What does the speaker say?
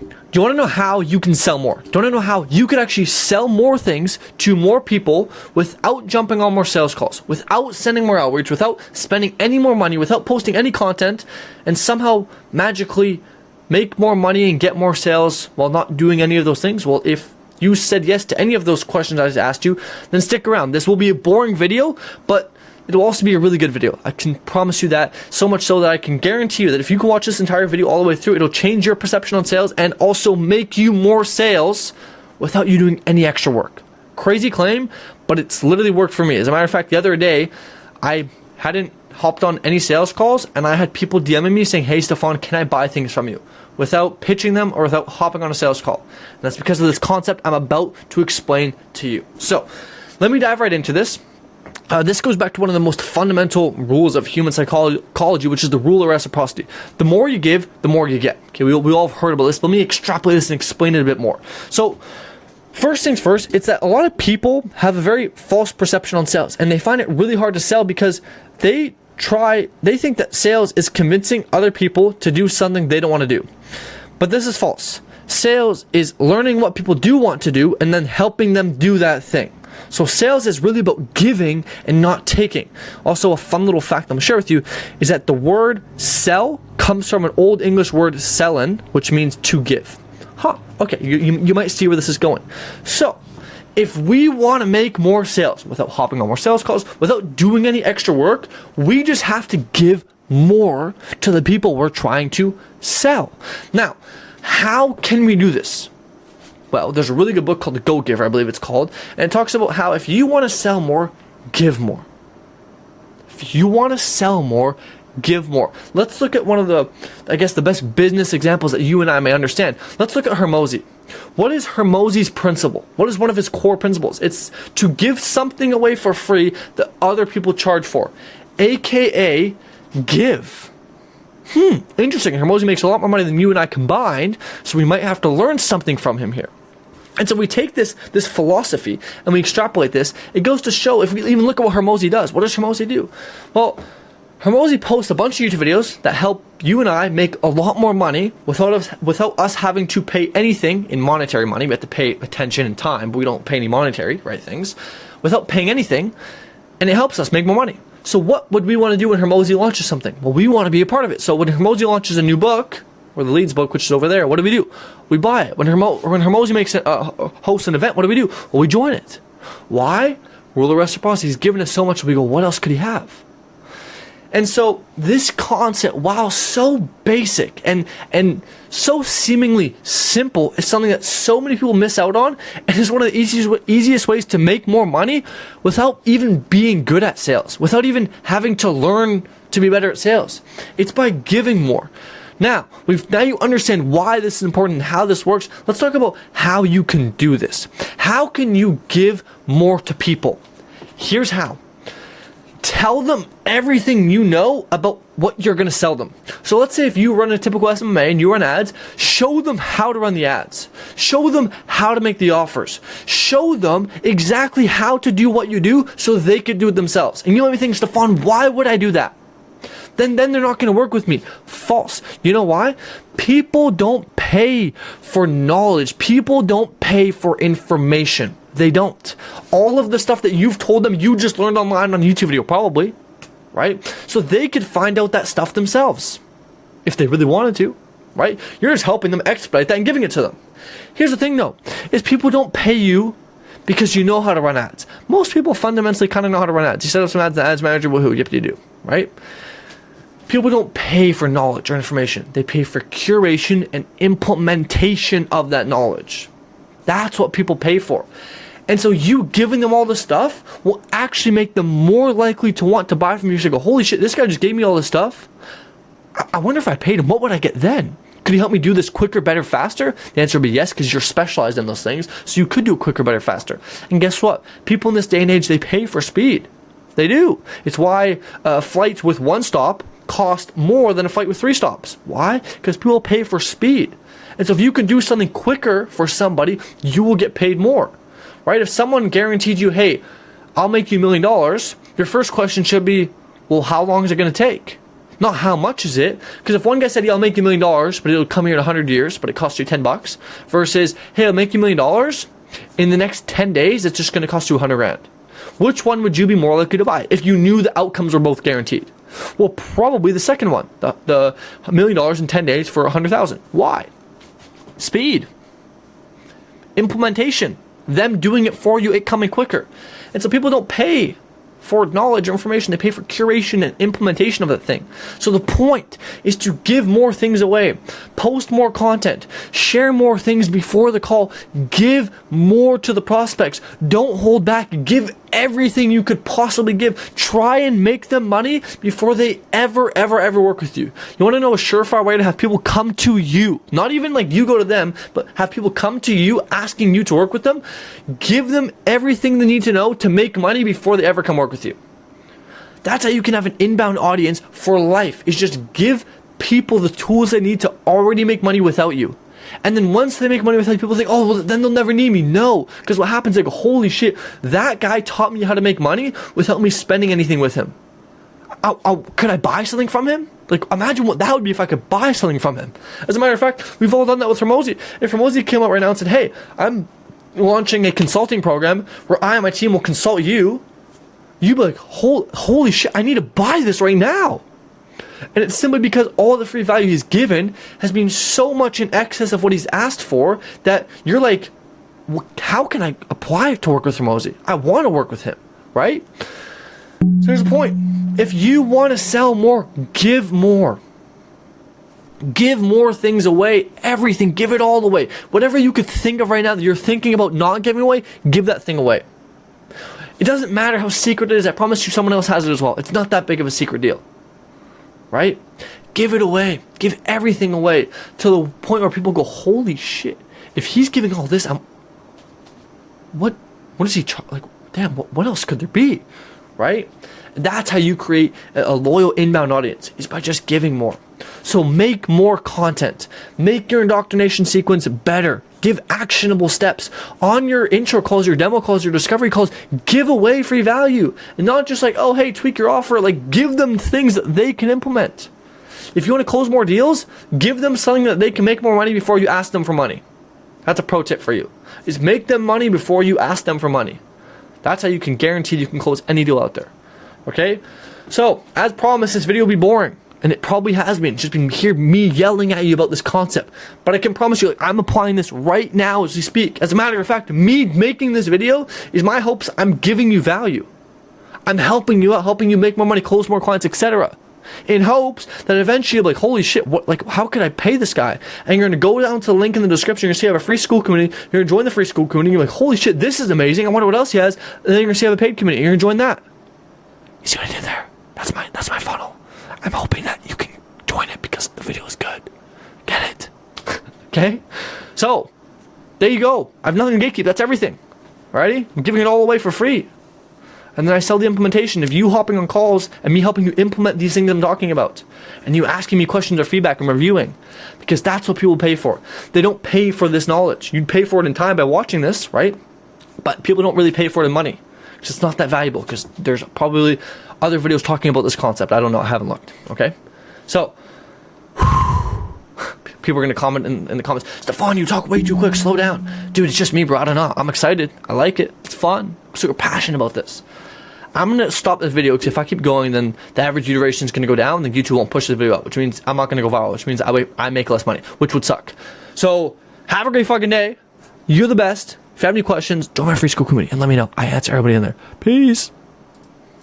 Do you want to know how you can sell more? Do you want to know how you could actually sell more things to more people without jumping on more sales calls, without sending more outreach, without spending any more money, without posting any content, and somehow magically make more money and get more sales while not doing any of those things? Well, if you said yes to any of those questions I just asked you, then stick around. This will be a boring video, but it'll also be a really good video. I can promise you that, so much so that I can guarantee you that if you can watch this entire video all the way through, it'll change your perception on sales and also make you more sales without you doing any extra work. Crazy claim, but it's literally worked for me. As a matter of fact, the other day, I hadn't hopped on any sales calls and I had people DMing me saying, "Hey Stefan, can I buy things from you?" without pitching them or without hopping on a sales call. And that's because of this concept I'm about to explain to you. So let me dive right into this. This goes back to one of the most fundamental rules of human psychology, which is the rule of reciprocity. The more you give, the more you get. Okay, we all have heard about this, but let me extrapolate this and explain it a bit more. So, first things first, it's that a lot of people have a very false perception on sales, and they find it really hard to sell because they think that sales is convincing other people to do something they don't want to do. But this is false. Sales is learning what people do want to do and then helping them do that thing. So sales is really about giving and not taking. Also, a fun little fact I'm going to share with you is that the word sell comes from an old English word sellen, which means to give. Okay, you might see where this is going. So, if we want to make more sales without hopping on more sales calls, without doing any extra work, we just have to give more to the people we're trying to sell. Now, how can we do this? Well, there's a really good book called The Go-Giver, I believe it's called, and it talks about how if you want to sell more, give more. If you want to sell more, give more. Let's look at one of the, I guess, the best business examples that you and I may understand. Let's look at Hormozi. What is Hormozi's principle? What is one of his core principles? It's to give something away for free that other people charge for, aka give. Interesting. Hormozi makes a lot more money than you and I combined, so we might have to learn something from him here. And so we take this philosophy and we extrapolate this. It goes to show, if we even look at what Hormozi does, what does Hormozi do? Well, Hormozi posts a bunch of YouTube videos that help you and I make a lot more money without us having to pay anything in monetary money. We have to pay attention and time, but we don't pay any monetary, right, things, without paying anything, and it helps us make more money. So what would we want to do when Hormozi launches something? Well, we want to be a part of it. So when Hormozi launches a new book, or the Leads book, which is over there, what do? We buy it. When Hormozi makes hosts an event, what do? Well, we join it. Why? Rule of reciprocity. He's given us so much, we go, what else could he have? And so this concept, while so basic and so seemingly simple, is something that so many people miss out on, and is one of the easiest ways to make more money without even being good at sales, without even having to learn to be better at sales. It's by giving more. Now you understand why this is important and how this works. Let's talk about how you can do this. How can you give more to people? Here's how. Tell them everything you know about what you're going to sell them. So let's say if you run a typical SMA and you run ads, show them how to run the ads. Show them how to make the offers. Show them exactly how to do what you do so they could do it themselves. And you might be thinking, Stefan, why would I do that? Then they're not going to work with me. False. You know why? People don't pay for knowledge. People don't pay for information. They don't. All of the stuff that you've told them you just learned online on a YouTube video, probably, right? So they could find out that stuff themselves if they really wanted to, right? You're just helping them expedite that and giving it to them. Here's the thing though, is people don't pay you because you know how to run ads. Most people fundamentally kind of know how to run ads. You set up some ads in Ads Manager, woohoo, yip you do, right? People don't pay for knowledge or information. They pay for curation and implementation of that knowledge. That's what people pay for. And so you giving them all this stuff will actually make them more likely to want to buy from you. You should go, holy shit, this guy just gave me all this stuff. I wonder if I paid him, what would I get then? Could he help me do this quicker, better, faster? The answer would be yes, because you're specialized in those things. So you could do it quicker, better, faster. And guess what? People in this day and age, they pay for speed. They do. It's why flights with one stop cost more than a flight with 3 stops. Why? Because people pay for speed. And so if you can do something quicker for somebody, you will get paid more. Right? If someone guaranteed you, hey, I'll make you $1 million, your first question should be, well, how long is it going to take? Not how much is it? Because if one guy said, yeah, I'll make you $1 million, but it'll come here in 100 years, but it costs you $10, versus, hey, I'll make you $1 million, in the next 10 days, it's just going to cost you 100 grand. Which one would you be more likely to buy if you knew the outcomes were both guaranteed? Well, probably the second one, the $1 million in 10 days for 100,000. Why? Speed. Implementation. Them doing it for you, it coming quicker. And so people don't pay for knowledge or information, they pay for curation and implementation of that thing. So the point is to give more things away, post more content, share more things before the call, give more to the prospects. Don't hold back, give everything you could possibly give. Try and make them money before they ever work with you. You want to know a surefire way to have people come to you, not even like you go to them, but have people come to you asking you to work with them? Give them everything they need to know to make money before they ever come work with you. That's how you can have an inbound audience for life, is just give people the tools they need to already make money without you. And then once they make money without you, people think, oh, well, then they'll never need me. No, because what happens, like, holy shit, that guy taught me how to make money without me spending anything with him. Could I buy something from him? Like, imagine what that would be if I could buy something from him. As a matter of fact, we've all done that with Ramosi. If Ramosi came out right now and said, hey, I'm launching a consulting program where I and my team will consult you, you'd be like, holy shit, I need to buy this right now. And it's simply because all the free value he's given has been so much in excess of what he's asked for that you're like, how can I apply to work with Ramosi? I want to work with him, right? So here's the point. If you want to sell more, give more. Give more things away. Everything. Give it all away. Whatever you could think of right now that you're thinking about not giving away, give that thing away. It doesn't matter how secret it is. I promise you someone else has it as well. It's not that big of a secret deal. Right? Give it away. Give everything away to the point where people go, holy shit. If he's giving all this, what is he like? Damn, what else could there be? Right? And that's how you create a loyal inbound audience, is by just giving more. So make more content. Make your indoctrination sequence better. Give actionable steps. On your intro calls, your demo calls, your discovery calls, give away free value. And not just like, oh, hey, tweak your offer. Like, give them things that they can implement. If you want to close more deals, give them something that they can make more money before you ask them for money. That's a pro tip for you, is make them money before you ask them for money. That's how you can guarantee you can close any deal out there. Okay? So, as promised, this video will be boring. And it probably has been. It's just been me yelling at you about this concept. But I can promise you, like, I'm applying this right now as we speak. As a matter of fact, me making this video is my hopes I'm giving you value. I'm helping you out, helping you make more money, close more clients, etc. In hopes that eventually you'll be like, holy shit, how could I pay this guy? And you're going to go down to the link in the description. You're going to see I have a free school community. You're going to join the free school community. You're like, holy shit, this is amazing. I wonder what else he has. And then you're going to see I have a paid community. You're going to join that. You see what I did there? That's my funnel. I'm hoping that you can join it because the video is good. Get it? Okay? So, there you go. I've nothing to gatekeep. That's everything. Alrighty? I'm giving it all away for free. And then I sell the implementation of you hopping on calls and me helping you implement these things I'm talking about. And you asking me questions or feedback and reviewing. Because that's what people pay for. They don't pay for this knowledge. You'd pay for it in time by watching this, right? But people don't really pay for it in money. Because it's not that valuable. Because there's probably other videos talking about this concept. I don't know. I haven't looked. Okay? So, people are going to comment in the comments, Stefan, you talk way too quick. Slow down. Dude, it's just me, bro. I don't know. I'm excited. I like it. It's fun. I'm super passionate about this. I'm going to stop this video because if I keep going, then the average view duration is going to go down. Then YouTube won't push this video out, which means I'm not going to go viral, which means I make less money, which would suck. So, have a great fucking day. You're the best. If you have any questions, join my free school community and let me know. I answer everybody in there. Peace.